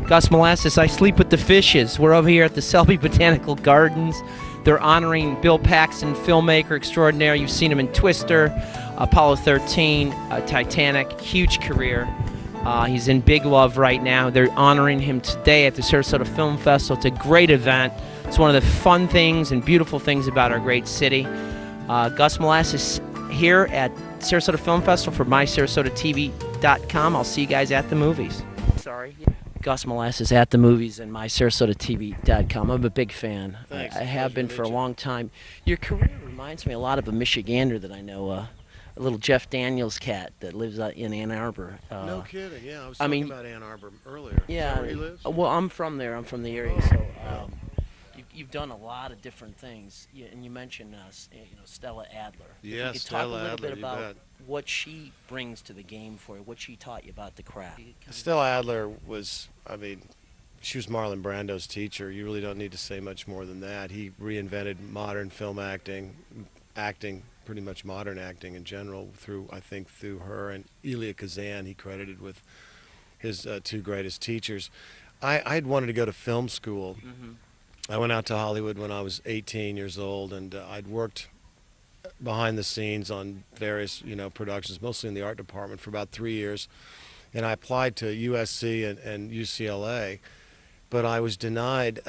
Gus Molasses, I sleep with the fishes. We're over here at the Selby Botanical Gardens. They're honoring Bill Paxton, filmmaker extraordinaire. You've seen him in Twister, Apollo 13, Titanic, huge career. He's in Big Love right now. They're honoring him today at the Sarasota Film Festival. It's a great event. It's one of the fun things and beautiful things about our great city. Gus Molasses here at Sarasota Film Festival for MySarasotaTV.com. I'll see you guys at the movies. Sorry. Gus Molasses at the movies and MySarasotaTV.com. I'm a big fan. Thanks. I have been for a long time. Your career reminds me a lot of a Michigander that I know, a little Jeff Daniels cat that lives out in Ann Arbor. No kidding. Yeah, I was talking about Ann Arbor earlier. Yeah. Is that where he lives? Well, I'm from there. I'm from the area. So you've done a lot of different things. And you mentioned Stella Adler. Yes, you could Stella talk a little Adler, bit you about bet. what she brings to the game for you, what she taught you about the craft. Stella Adler was, she was Marlon Brando's teacher. You really don't need to say much more than that. He reinvented modern film acting, pretty much modern acting in general, through her and Elia Kazan, he credited with his two greatest teachers. I'd wanted to go to film school. Mm-hmm. I went out to Hollywood when I was 18 years old, and I'd worked behind the scenes on various, productions, mostly in the art department, for about 3 years. And I applied to USC and UCLA, but I was denied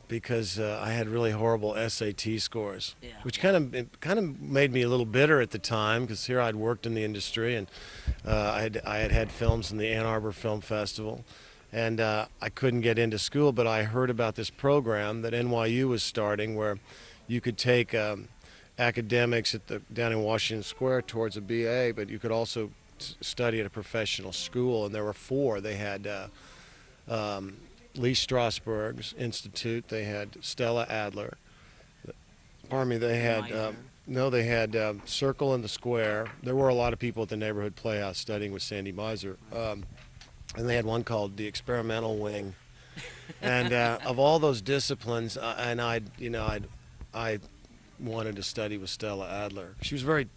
because I had really horrible SAT scores, which kind of made me a little bitter at the time, because here I'd worked in the industry, and I had films in the Ann Arbor Film Festival. And I couldn't get into school, but I heard about this program that NYU was starting, where you could take academics down in Washington Square towards a BA, but you could also study at a professional school. And there were four. They had Lee Strasberg's Institute. They had Stella Adler. Pardon me. They had they had Circle in the Square. There were a lot of people at the Neighborhood Playhouse studying with Sandy Miser. And they had one called the Experimental Wing, and of all those disciplines, I wanted to study with Stella Adler. She was very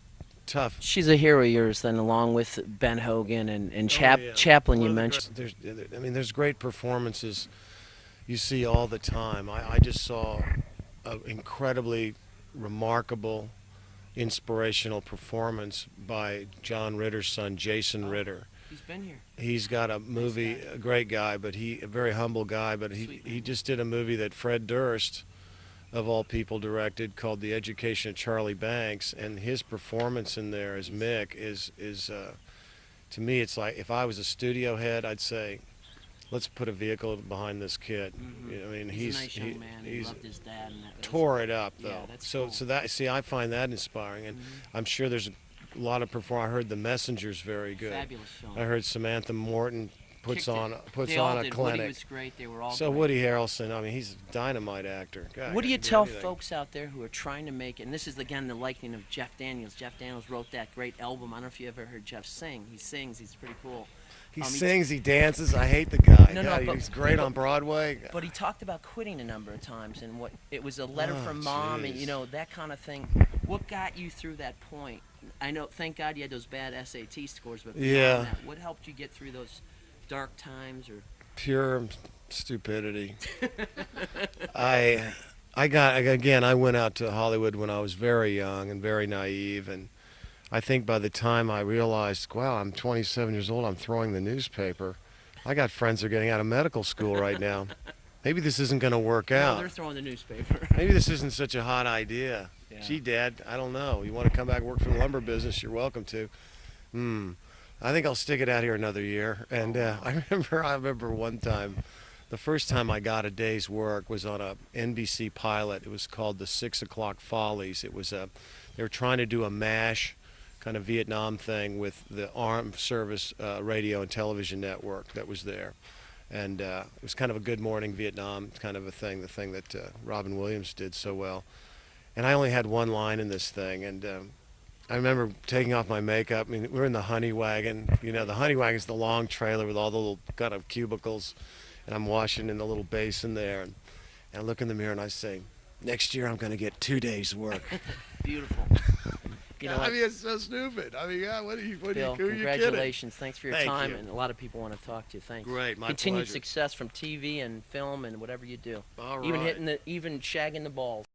tough. She's a hero of yours, then, along with Ben Hogan and Chaplin. You mentioned. There's great performances you see all the time. I just saw an incredibly remarkable, inspirational performance by John Ritter's son, Jason Ritter. He's been here. He's got a movie, a great guy, but a very humble guy, but he just did a movie that Fred Durst, of all people, directed, called The Education of Charlie Banks, and his performance in there as Mick is to me, it's like, if I was a studio head, I'd say, let's put a vehicle behind this kid. Mm-hmm. He's a nice young man. He loved his dad. And tore it up, though. Yeah, that's cool. So I find that inspiring, and I'm sure there's a lot of performance. I heard The Messenger's very good. Fabulous film. I heard Samantha Morton puts on a clinic. Woody was great. They were all so great. Woody Harrelson, he's a dynamite actor. God, what do you tell folks out there who are trying to make it? And this is again the liking of Jeff Daniels. Jeff Daniels wrote that great album. I don't know if you ever heard Jeff sing. He sings. He's pretty cool. He sings. He dances. I hate the guy. No, he's great on Broadway. But he talked about quitting a number of times, and it was a letter from mom, and that kind of thing. What got you through that point? I know, thank God you had those bad SAT scores, but beyond that, what helped you get through those dark times? Or pure stupidity. I went out to Hollywood when I was very young and very naive, and I think by the time I realized, wow, I'm 27 years old, I'm throwing the newspaper. I got friends that are getting out of medical school right now. Maybe this isn't going to work out. They're throwing the newspaper. Maybe this isn't such a hot idea. Yeah. Gee, Dad, I don't know. You want to come back and work for the lumber business, you're welcome to. I think I'll stick it out here another year. And I remember one time, the first time I got a day's work was on a NBC pilot. It was called The 6 O'Clock Follies. It was they were trying to do a MASH kind of Vietnam thing with the Armed Service Radio and Television Network that was there. And it was kind of a Good Morning Vietnam kind of a thing, the thing that Robin Williams did so well. And I only had one line in this thing, and I remember taking off my makeup. We're in the Honey Wagon. The Honey Wagon's the long trailer with all the little kind of cubicles, and I'm washing in the little basin there. And I look in the mirror and I say, next year I'm going to get 2 days' work. Beautiful. You know I what? mean, it's so stupid. I mean, yeah, what are you Bill, who are you kidding? congratulations. Thanks for your Thank time, you. and a lot of people want to talk to you. Thanks. Great, my Continued pleasure. success from TV and film and whatever you do. All Even right. even shagging the balls.